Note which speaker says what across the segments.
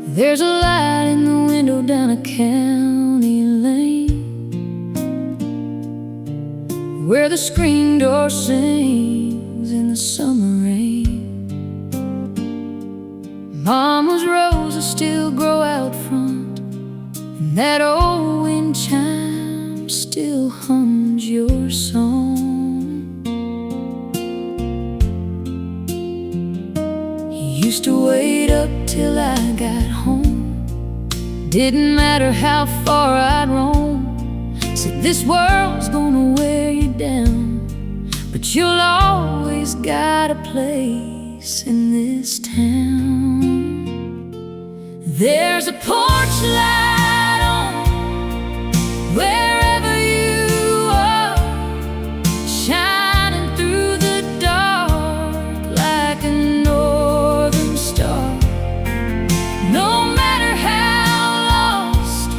Speaker 1: There's a light in the window down a county lane, where the screen door sings in the summer rain. Mama's roses still grow out front, and that old wind chime still hums your song. He used to wait up till I got home. Didn't matter how far I'd roam. Said this world's gonna wear you down, but you'll always got a place in this town. There's a porch light on wherever you are, shining through the dark like a northern star. No matter how lost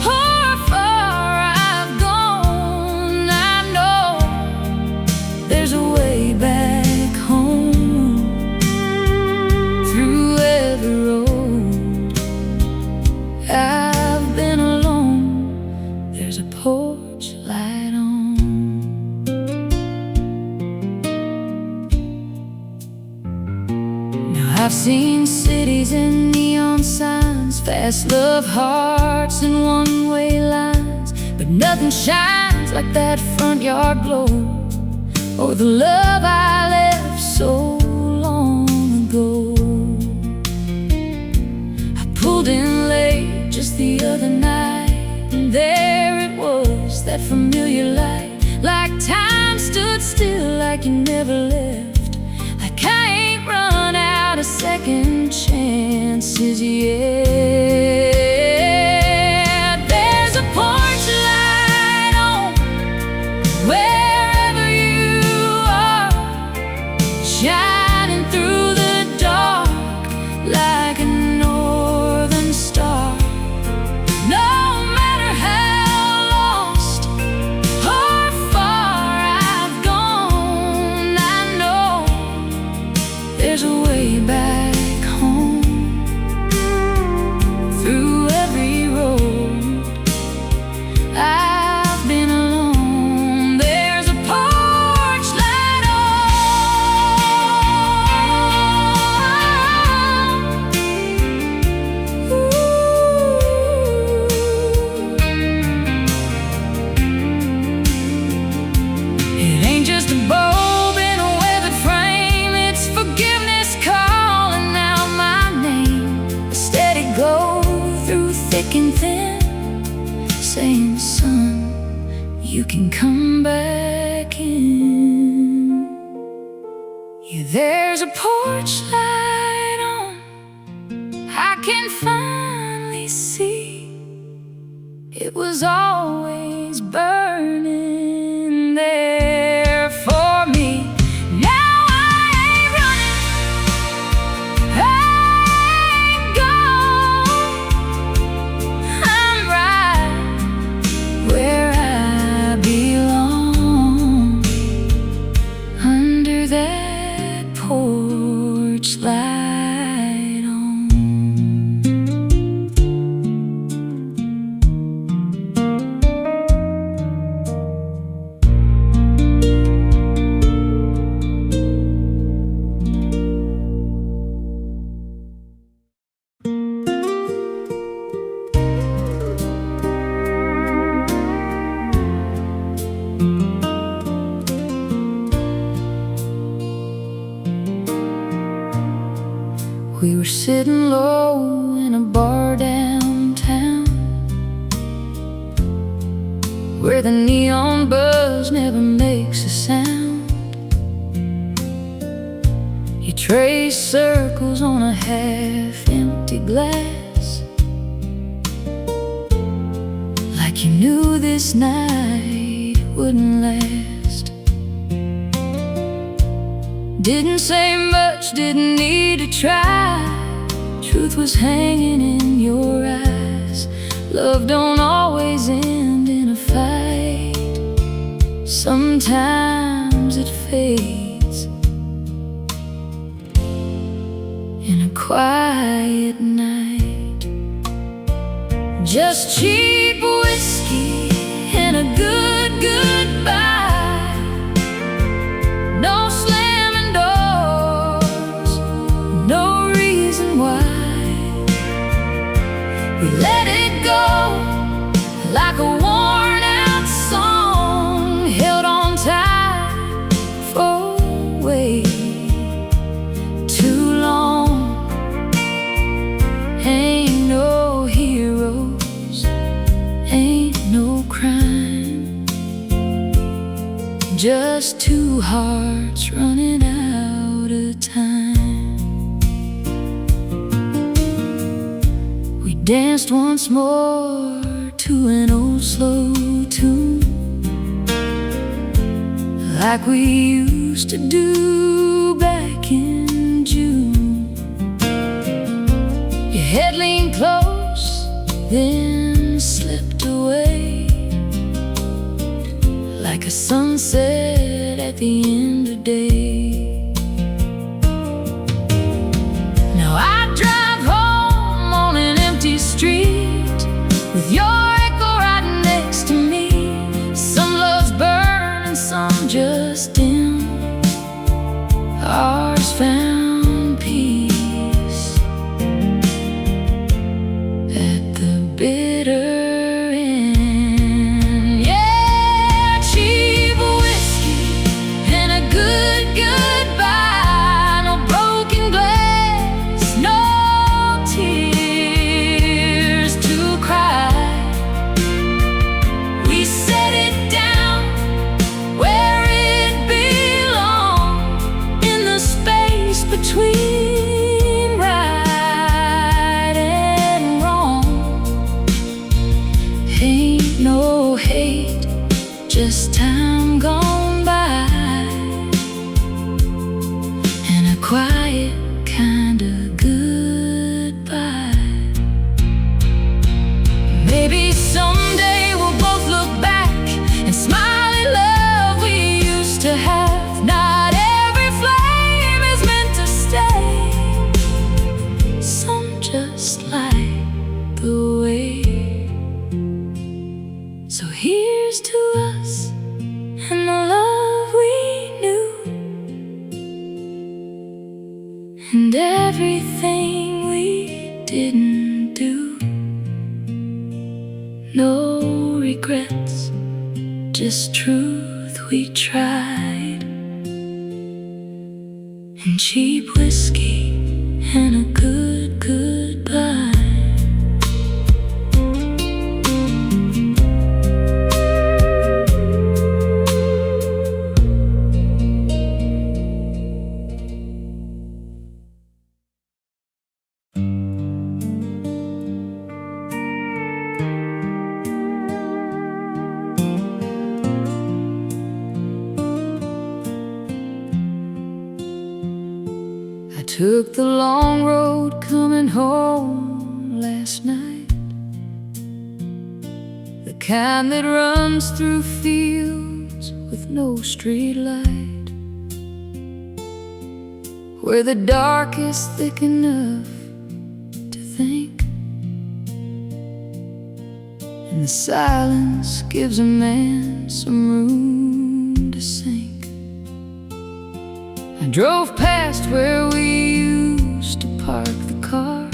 Speaker 1: or far I've gone, I know there's a way back home through every road I've been alone. There's a porch light on. Now I've seen cities and neon signs, fast love hearts and one-way lines, but nothing shines like that front yard glow, or the love I left so long ago. I pulled in late just the other night, and there it was, that familiar light, like time stood still, like you never left, like I ain't run out of second chances yet. There's a porch light on wherever you are, shining through the dark like a northern star. No matter how lost or far I've gone, I know there's a way back home through every road I've been alone. There's a porch light on. It ain't just a bulb in a weathered frame, it's forgiveness calling out my name. A steady glow through thick and thin, saying, son, you can come back in. Yeah, there's a porch light on, I can finally see it was always burning there for me. Now I ain't running, I ain't gone, I'm right where I belong, under that porch light on. We were sitting low in a bar downtown, where the neon buzz never makes a sound. You trace circles on a half-empty glass, like you knew this night wouldn't last. Didn't say much, didn't need to try. Truth was hanging in your eyes. Love don't always end in a fight, sometimes it fades in a quiet night. Just cheap whiskey and a good goodbye. No slamming doors, no reason why. We let it go like a worn out song, held on tight for way too long. Ain't no heroes, ain't no crime, just two hearts running out of time. We danced once more to an old slow tune, like we used to do back in June. Your head leaned close, then slipped away, like a sunset at the end of day. Now I drive home on an empty street with your echo right next to me. Some loves burn and some just dim. Ours found peace at the bitter end. Yeah, cheap whiskey and a good goodbye. No broken glass, no tears to cry. We set it down where it belonged, in the space between right and wrong. Ain't no hate, just time gone by, and a quiet kind of goodbye. Maybe someday we'll both look back and smile at love we used to have. Not every flame is meant to stay, some just light the way. So here's to us and the love we knew, and everything we didn't do. No regrets, just truth we tried, and cheap whiskey and a good goodbye. I took the long road coming home last night, the kind that runs through fields with no street light, where the dark is thick enough to think, and the silence gives a man some room to sink. I drove past where we used to park the car,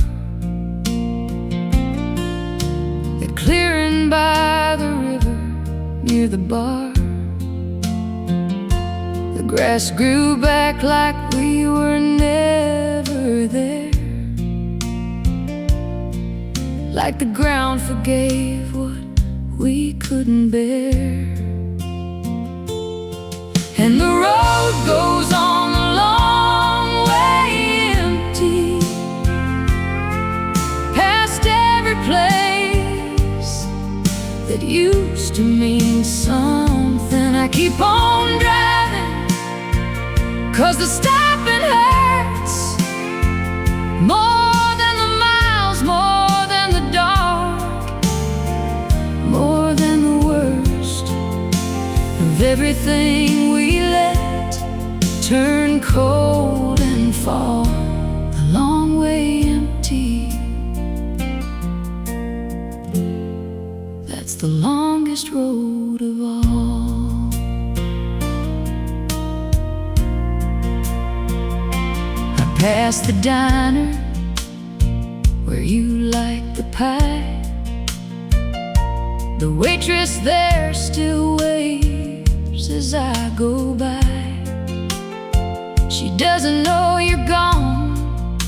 Speaker 1: that clearing by the river near the bar. The grass grew back like we were never there, like the ground forgave what we couldn't bear. And the road goes on a long way empty, past every place that used to mean something. I keep on driving, 'cause the stopping hurts more than the miles, more than the dark, more than the worst of everything we let turn cold and fall a long way empty. longest road of all. I passed the diner where you like the pie. The waitress there still waves as I go by. She doesn't know you're gone,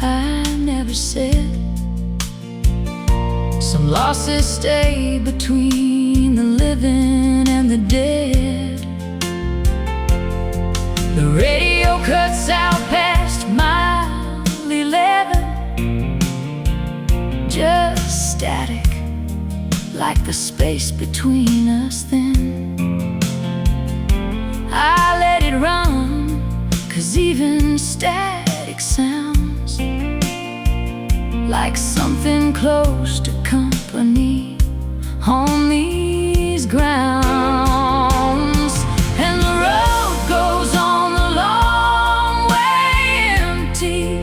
Speaker 1: I never said. Some losses stay between the living and the dead. The radio cuts out past mile 11, just static, like the space between us then. I let it run, 'cause even static sounds like something close to company on these grounds. And the road goes on the long way empty,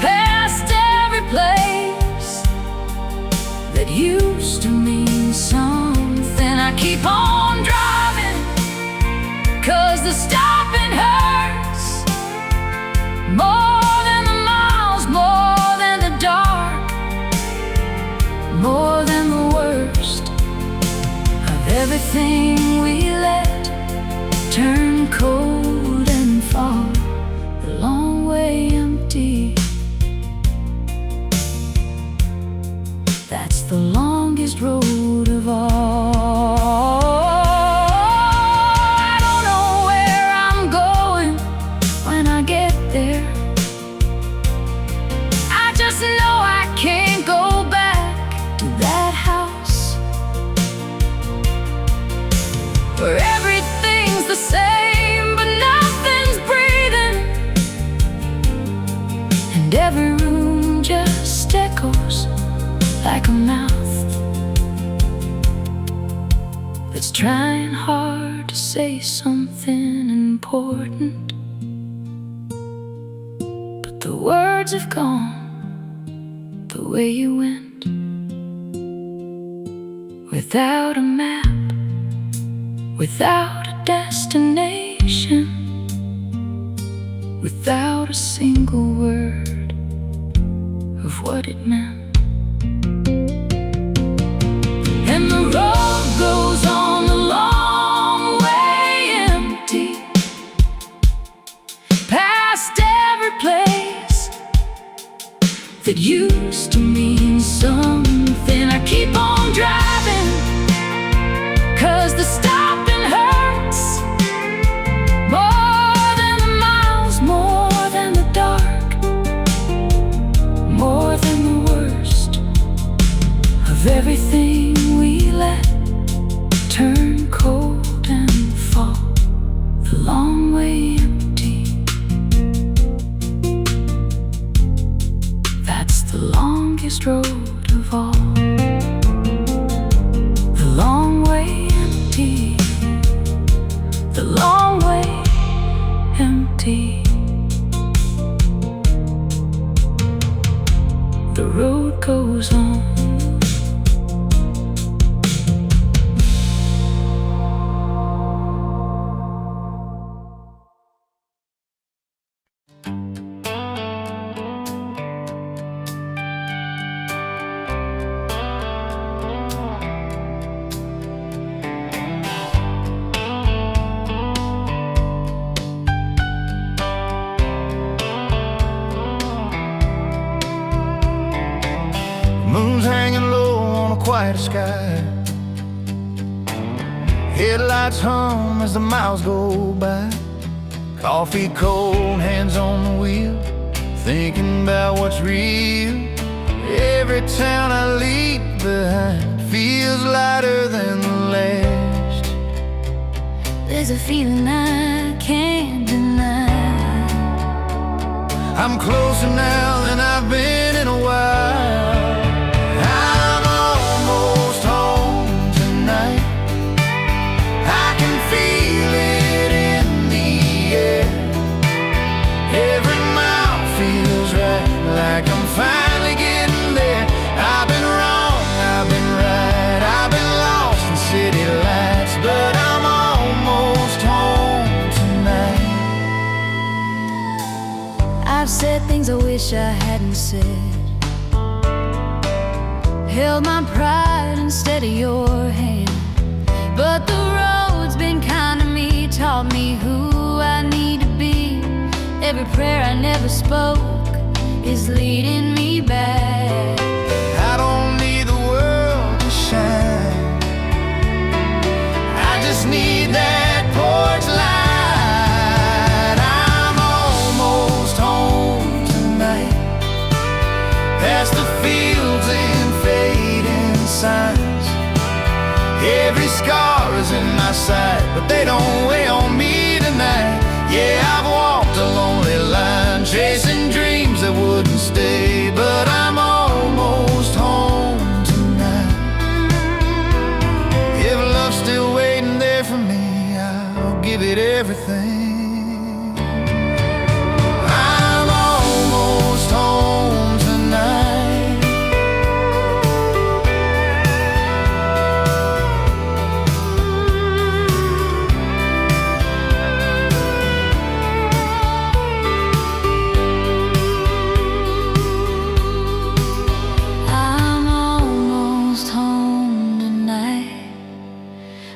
Speaker 1: past every place that used to mean something. I keep on driving, 'cause the stopping hurts more than the miles, more than the dark, more than the worst of everything we let turn cold and fall the long way empty. That's the longest road of all. I don't know where I'm going when I get there. I just know I can't go back to that house where everything's the same but nothing's breathing, and every room just echoes like a mouth that's trying hard to say something important, but the words have gone the way you went, without a map, without a destination, without a single word of what it meant. And the road goes on the long way empty, past every place that used to mean something. I keep on driving, 'cause the stopping hurts more than the miles, more than the dark, more than the worst of everything we let turn cold and fall the long way empty. That's the longest road of all. The long way empty, the long way empty. The road goes on.
Speaker 2: Moon's hanging low on a quiet sky. Headlights hum as the miles go by. Coffee cold, hands on the wheel, thinking about what's real. Every town I leave behind feels lighter than the last.
Speaker 1: There's a feeling I can't deny.
Speaker 2: I'm closer now than I've been in a while. I'm almost home tonight. I can feel it in the air. Every mile feels right, like I'm finally getting there. I've been wrong, I've been right.
Speaker 1: wish I hadn't said. Held my pride instead of your hand. But the road's been kind to me, taught me who I need to be. Every prayer I never spoke is leading me back.
Speaker 2: I don't need the world to shine, I just need that porch light. I'm almost home tonight, past the fields and fading signs. Every scar is in my sight, but they don't weigh on me tonight. Yeah, I've walked a lonely line, chasing dreams that wouldn't stay, but I'm almost home tonight. If love's still waiting there for me, I'll give it everything. I'm almost home tonight.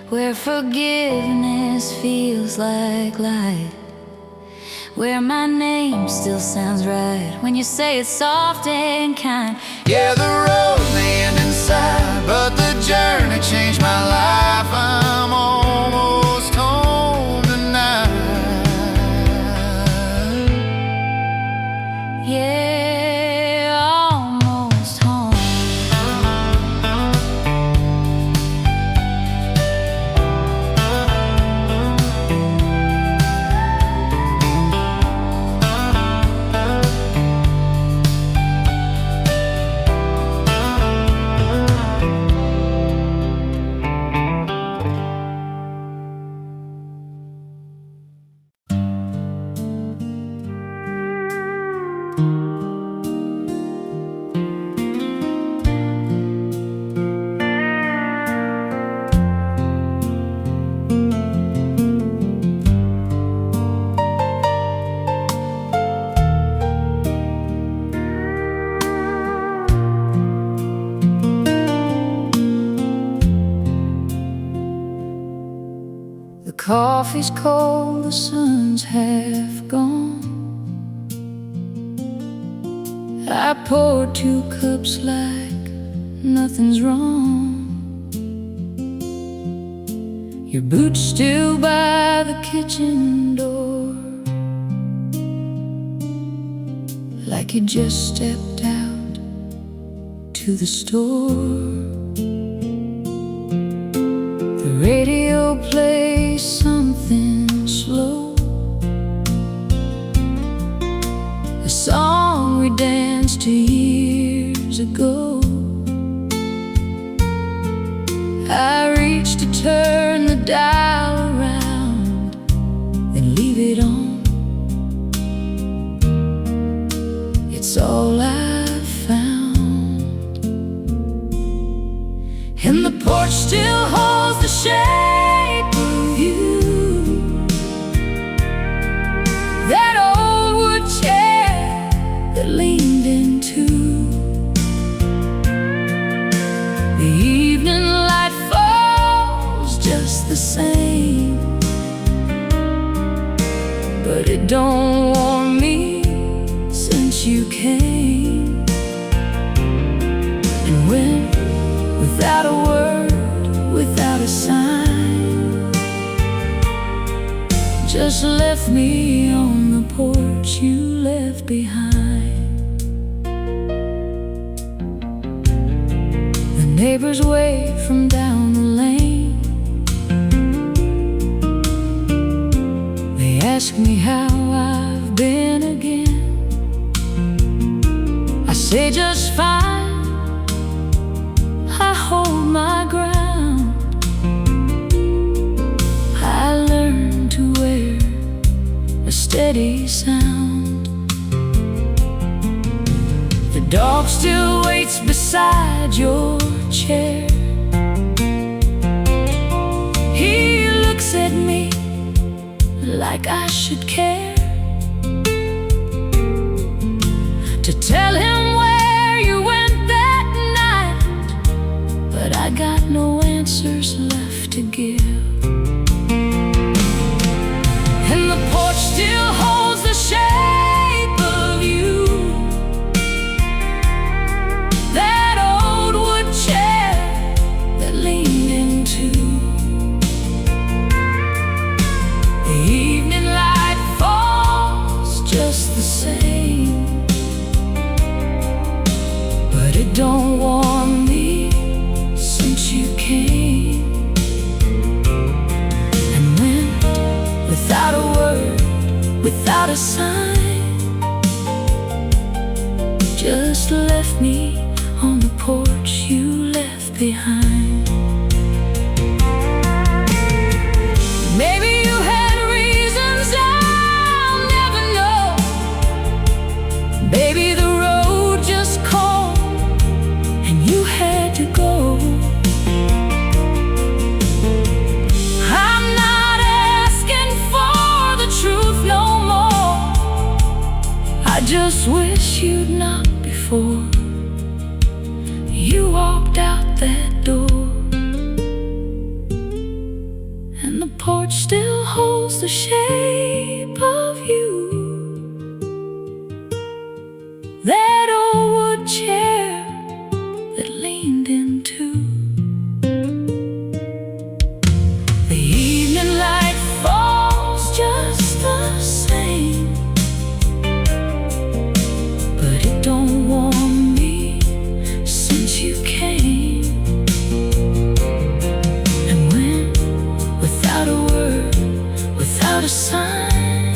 Speaker 1: Where forgiveness feels like light, where my name still sounds right when you say it's soft and kind.
Speaker 2: Yeah, the road may end inside, but the journey changed my life. I'm almost home tonight.
Speaker 1: Yeah, almost home. The coffee's cold, the sun's half gone. I poured 2 cups like nothing's wrong. Your boots still by the kitchen door, like you just stepped out to the store. The radio plays something slow, a song we danced to years ago. I reach to turn the dial around, then leave it on. It's all I've found, and the porch still holds the shape of you. That old wood chair that leaned into the evening light falls just the same, but it don't warm me since you came. And when, without a word, without a sign, just left me on the porch you left behind. The neighbors wave from down the lane, they ask me how I've been again. I say just fine, I hold my ground. I learned to wear a steady sound. The dog still waits beside your chair. He looks at me like I should care. to tell him where you went that night, but I got no answers left to give. And the porch still holds the shape of you, that old wood chair that leaned into. The evening light falls just the same, but it don't warm me since you came. And went without a word, without a sign, just left me on the porch you left behind. Maybe you had reasons I'll never know. Baby, the road just called and you had to go. I'm not asking for the truth no more. I just wish you'd knocked before you walked out that door. And the porch still holds the shape of you, that old wood chair that leaned into. The evening light falls just the same, but it don't warm me since you came. And went without a word, without a sign,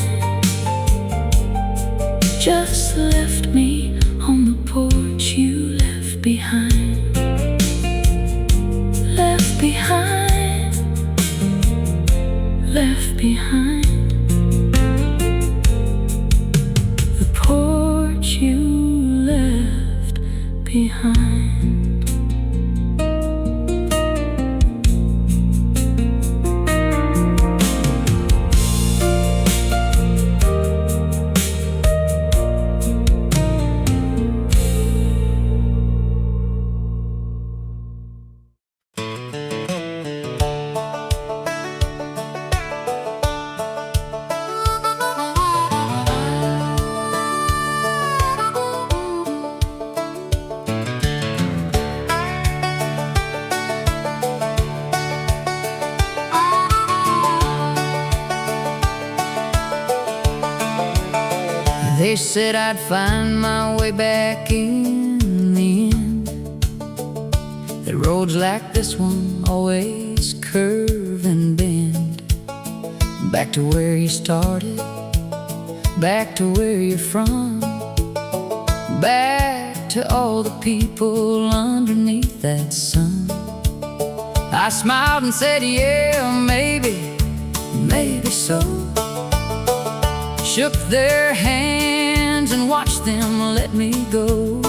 Speaker 1: just left me on the porch you left behind. Left behind, left behind. The porch you left behind.
Speaker 3: They said I'd find my way back in the end, that roads like this one always curve and bend. Back to where you started, back to where you're from, back to all the people underneath that sun. I smiled and said, yeah, maybe, maybe so. Shook their hands and watched them let me go.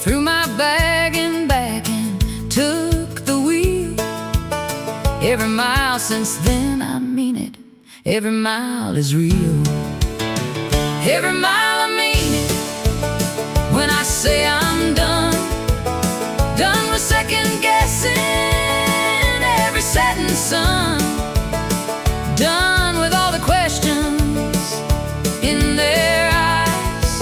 Speaker 3: Threw my bag and back and took the wheel. Every mile since then, I mean it, every mile is real. Every mile I mean it, when I say I'm done. Done with second guessing every setting sun. Done with all the questions in their eyes,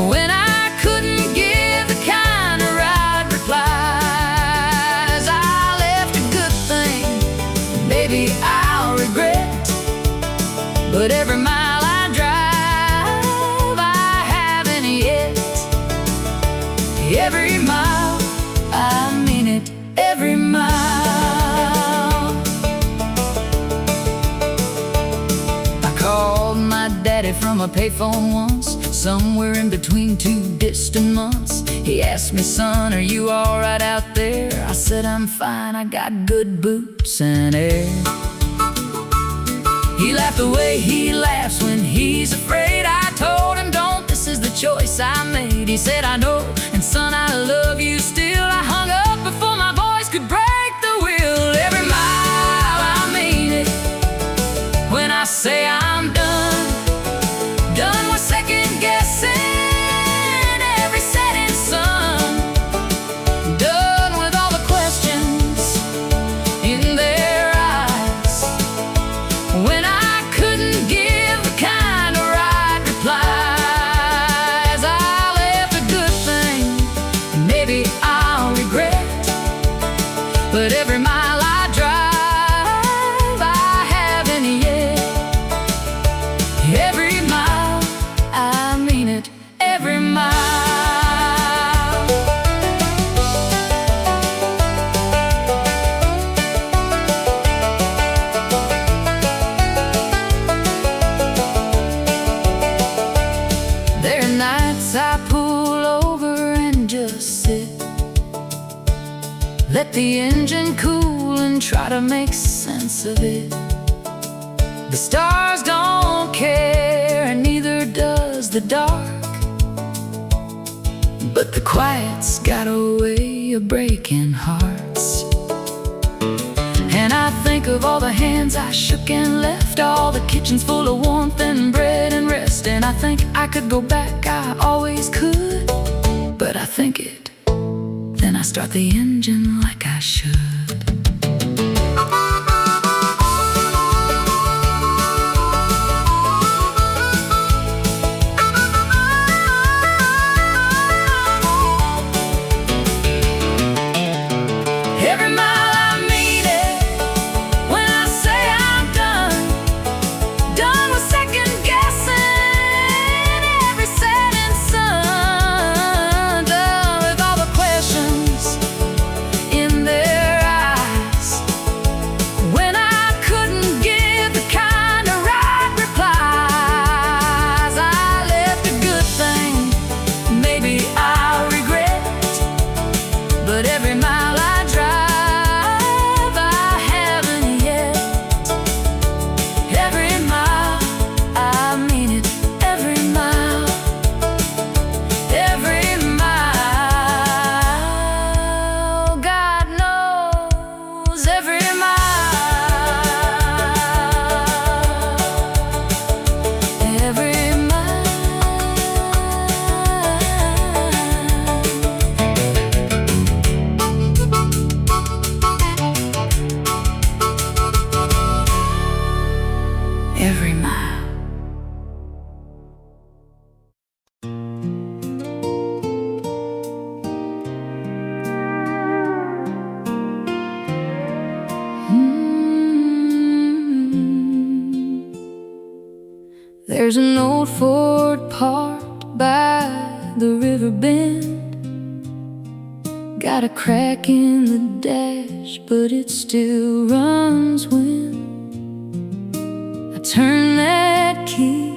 Speaker 3: when I couldn't give the kind of right replies. I left a good thing, maybe I'll regret, but every mile I drive, I haven't yet. Every mile, I mean it, every mile. Daddy from a payphone once, somewhere in between two distant months. He asked me, son, are you all right out there? I said, I'm fine, I got good boots and air. He laughed the way he laughs when he's afraid. I told him, don't, this is the choice I made. He said, I know, and son, I love you still. I hung up before my voice could break the wheel. Every mile, I mean it, when I say I'm done. Done with second guessing every mile. There are nights I pull over and just sit, let the engine cool and try to make sense of it. The stars don't care, and neither does the dark, but the quiet's got a way of breaking hearts. And I think of all the hands I shook and left, all the kitchens full of warmth and bread and rest. And I think I could go back, I always could, but I think it, then I start the engine like I should. Every mile I mean it when I say I'm done with second guessing every setting sun, done with all the questions in their eyes when I couldn't give the kind of right replies. I left a good thing, maybe I'll regret, but every mile I drive, I haven't yet. Every mile, I mean it, every mile, every mile. God knows every mile, every mile. Every mile. There's an old Ford parked by the river bend, got a crack in the dash, but it still runs when I turn that key.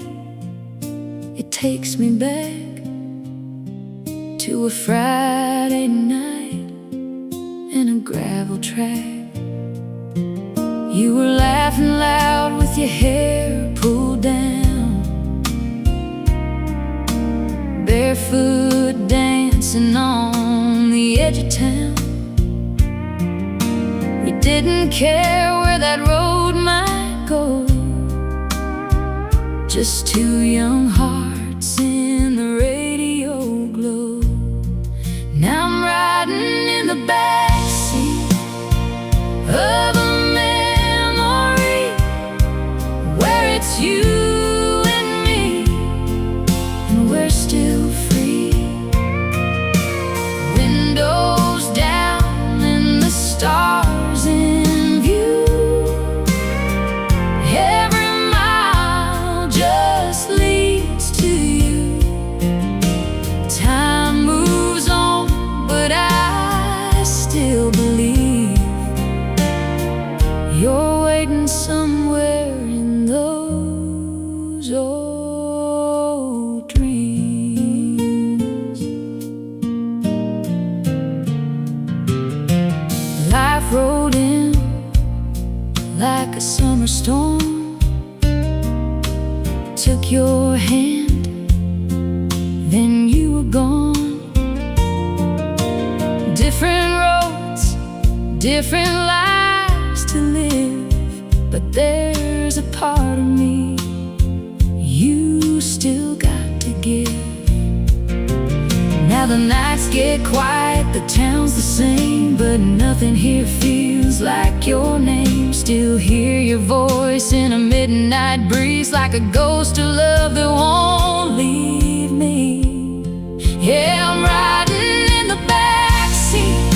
Speaker 3: It takes me back to a Friday night and a gravel track. You were laughing loud with your hair pulled down, barefoot dancing on the edge of town. You didn't care where that road might go, just two young hearts in the radio glow. Now I'm riding in the backseat of a memory where it's you and me, and we're still free. Windows down and the stars in view. Every mile just leads to you. Time moves on, but I still believe you're waiting somewhere in those old dreams. Life rolled in like a summer storm, took your hand, then you were gone. Different roads, different lives to live, but there's a part of me you still got to give. Now the nights get quiet, the town's the same, but nothing here feels like your name. Still hear your voice in a midnight breeze, like a ghost of love that won't leave me. Yeah, I'm riding in the backseat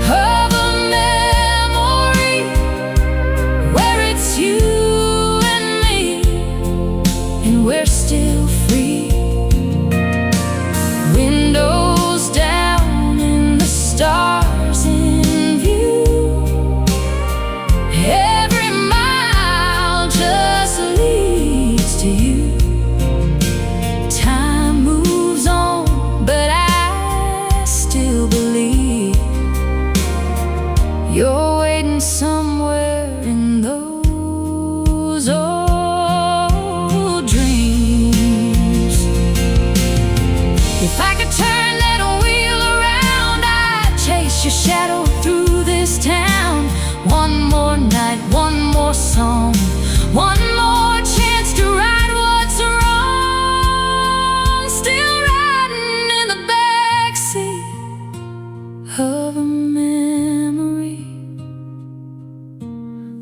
Speaker 3: of a memory where it's you and me, and we're still free. song. One more chance to right what's wrong. Still riding in the backseat of a memory,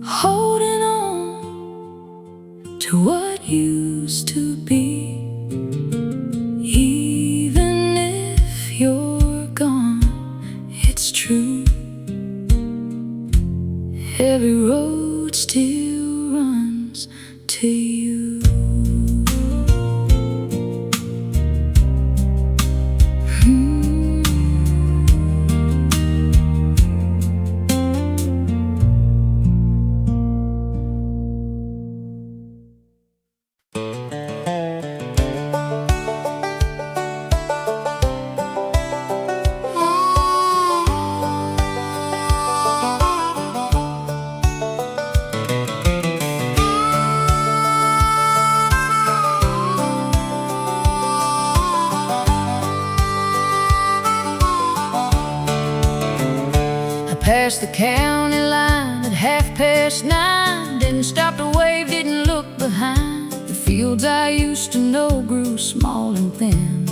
Speaker 3: holding on to what used to be. Even if you're gone, it's true, every road still runs to you. Past the county line at 9:30. Didn't stop to wave, didn't look behind. The fields I used to know grew small and thin,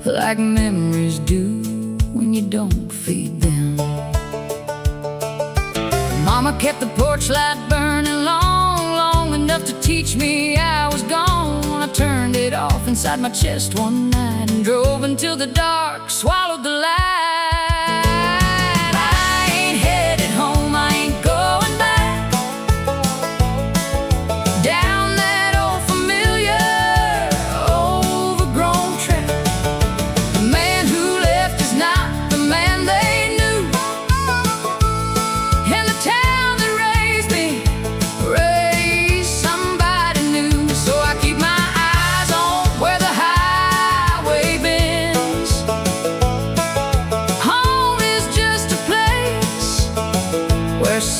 Speaker 3: like memories do when you don't feed them. Mama kept the porch light burning long enough to teach me I was gone. I turned it off inside my chest one night and drove until the dark swallowed the light.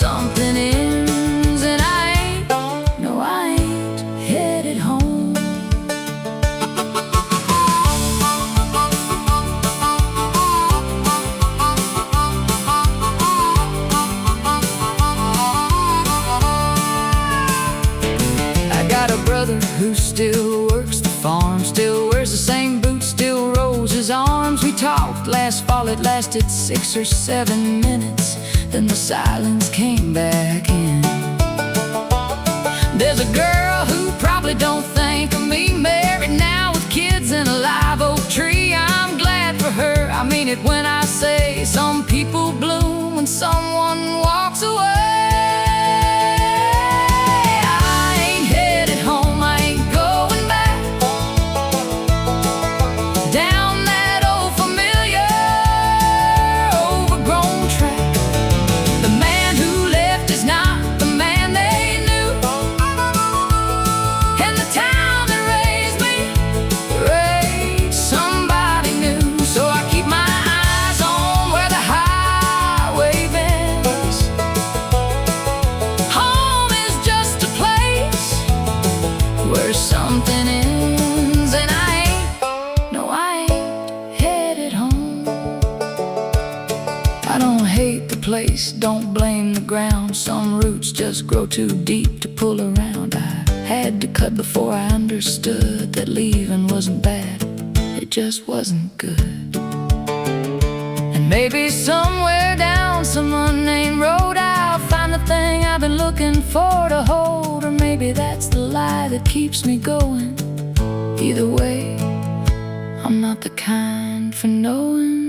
Speaker 3: Something ends and I ain't headed home. I got a brother who still works the farm, still wears the same boots, still rolls his arms. We talked last fall, it lasted 6 or 7 minutes. Then the silence came back in. There's a girl who probably don't think of me, married now with kids in a live oak tree. I'm glad for her, I mean it when I say some people bloom when someone walks away. I ain't headed home, I ain't going back down that old familiar overgrown track. Something ends and I ain't headed home. I don't hate the place, don't blame the ground. Some roots just grow too deep to pull around. I had to cut before I understood that leaving wasn't bad, it just wasn't good. And maybe somewhere down some unnamed road I'll find the thing I've been looking for to hold. Or maybe that's the lie that keeps me going. Either way, I'm not the kind for knowing.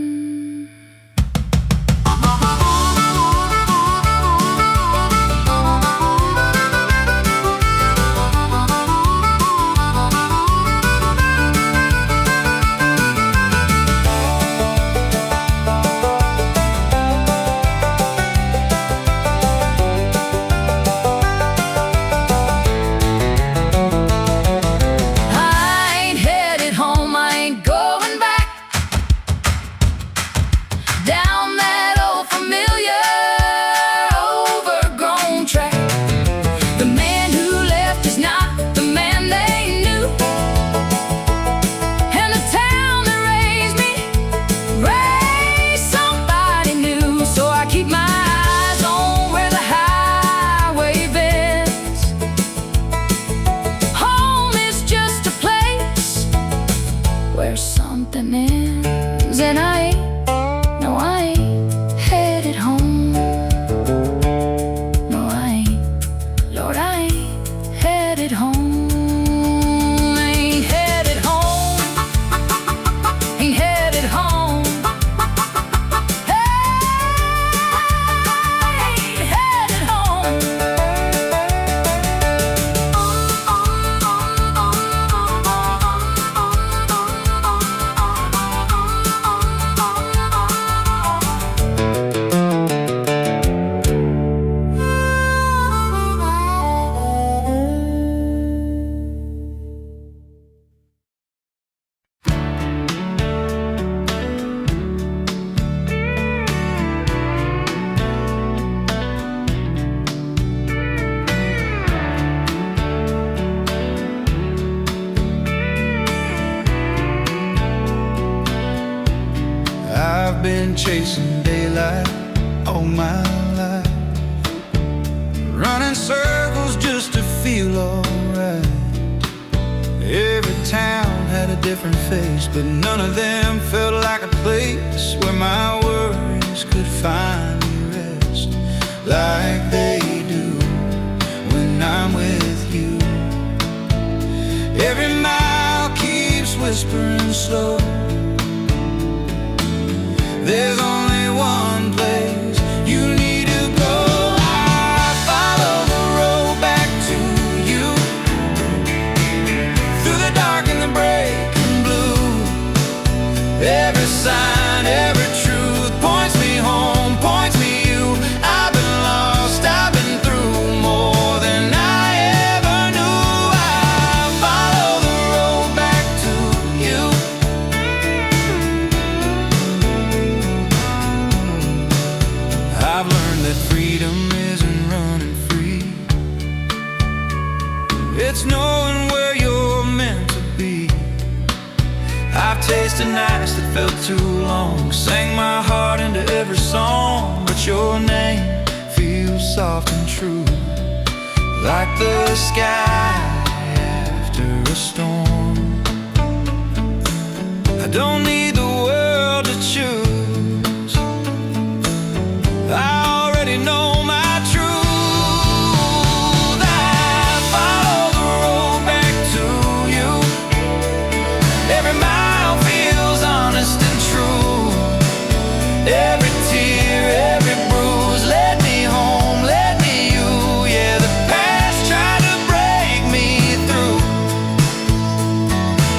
Speaker 1: that ends, and no, I ain't headed home. No, I ain't, Lord, I ain't headed home. Ain't headed home, ain't headed home. Ain't headed home.
Speaker 2: I've been chasing daylight all my life, running circles just to feel alright. Every town had a different face, but none of them felt like a place where my worries could finally rest like they do when I'm with you. Every mile keeps whispering slow. There's only one place you need to go. I follow the road back to you, through the dark and the breaking blue. Every sign, every truth points me home, points me you. I've been lost, I've been through more than I ever knew. I follow the road back to you. I've learned that freedom isn't running free, it's knowing where you're meant to be. I've tasted nights that felt too long, sang my heart into every song, but your name feels soft and true, like the sky after a storm. I don't need the world to choose, I already know my truth. I follow the road back to you. Every mile feels honest and true. Every tear, every bruise led me home, led me you. Yeah, the past tried to break me through,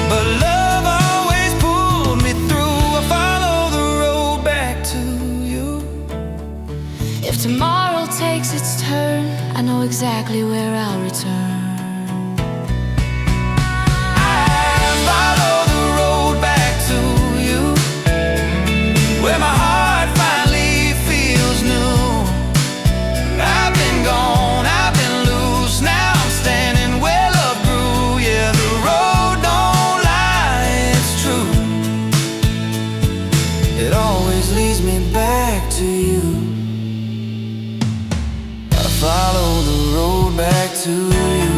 Speaker 2: but love always pulled me through. I follow the road back to you.
Speaker 1: If tomorrow takes its turn, I know exactly where I'll return.
Speaker 2: I follow the road back to you, where my heart finally feels new. I've been gone, I've been loose, now I'm standing where love grew. Yeah, the road don't lie, it's true. It always leads me back to you. I follow the road back to you.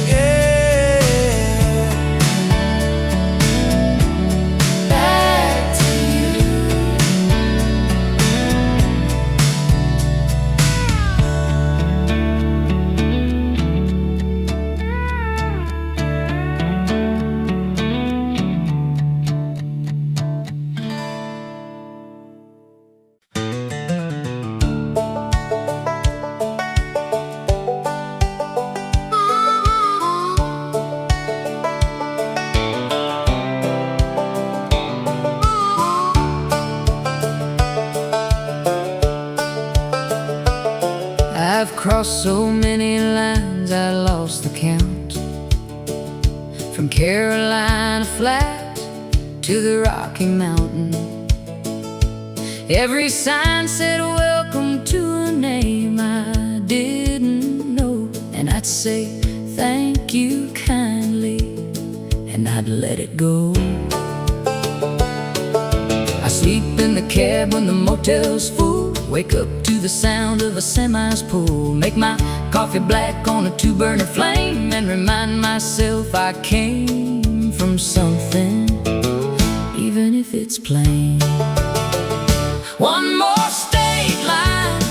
Speaker 2: Yeah,
Speaker 1: Back to you.
Speaker 3: I've crossed so many lines I lost the count, from Carolina flat to the Rocky Mountain. Every sign said welcome to a name I didn't know, and I'd say thank you kindly, and I'd let it go. I sleep in the cab when the motel's full, wake up to the sound of a semi's pull. Make my coffee black on a 2-burner flame, and remind myself I came from something, even if it's plain. One more state line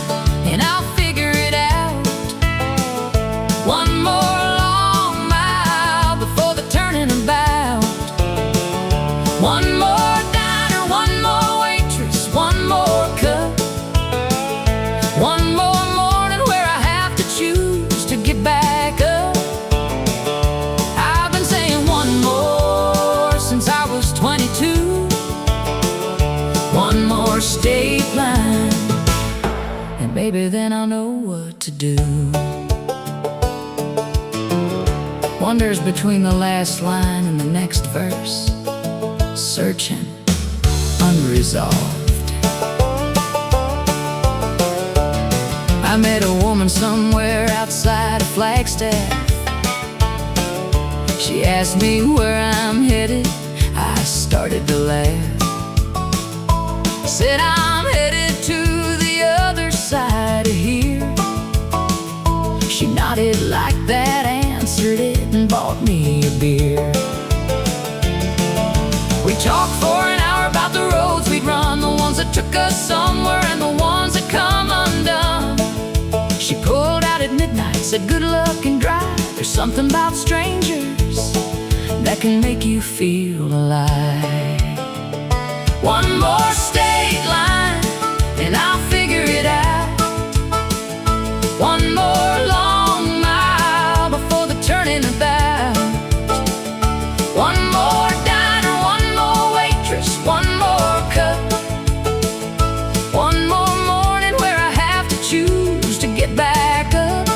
Speaker 3: and I'll figure it out. One more long mile before the turning about. One more diner, one more waitress, one more cup. One more morning where I have to choose to get back up. I've been saying one more since I was 22. One more state line, and maybe then I'll know what to do. Wanders between the last line and the next verse, searching, unresolved. I met a woman somewhere outside of Flagstaff. She asked me where I'm headed. I started to laugh. Said I'm headed to the other side of here. She nodded like that, answered it, and bought me a beer. We talked for an hour about the roads we'd run, the ones that took us somewhere and the ones that come undone. She pulled out at midnight, said good luck and drive. There's something about strangers that can make you feel alive. One more state line and I'll figure it out. One more long mile before the turning about. One more diner, one more waitress, one more cup. One more morning where I have to choose to get back up.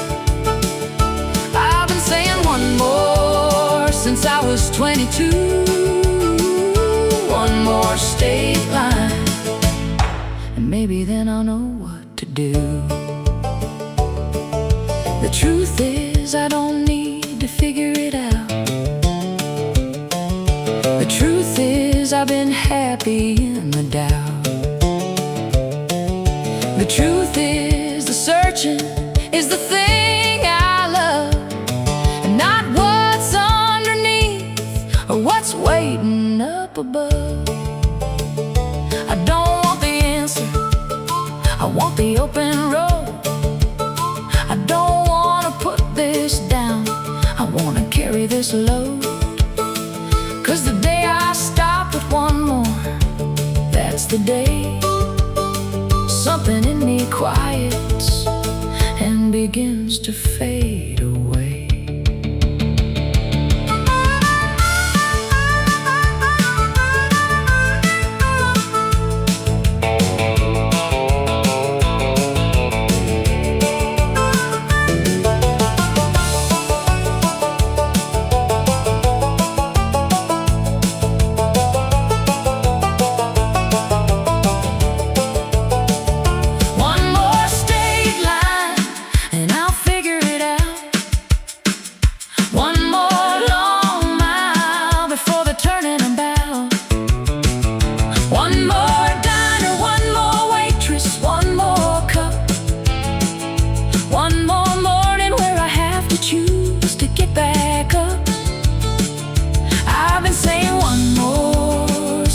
Speaker 3: I've been saying one more since I was 22. One more state line, and maybe then I'll know what to do. The truth is I don't need to figure it out. The truth is I've been happy in the doubt. The truth is the searching is the thing I love, and not what's underneath or what's waiting up above. I don't want the answer, I want the open road. I don't want to put this down, I want to carry this load. 'Cause the day I stop with one more, that's the day something in me quiets and begins to fade away.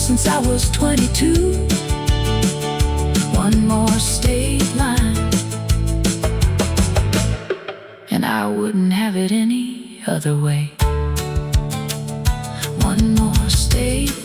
Speaker 3: Since I was 22, one more state line, and I wouldn't have it any other way. One more state line.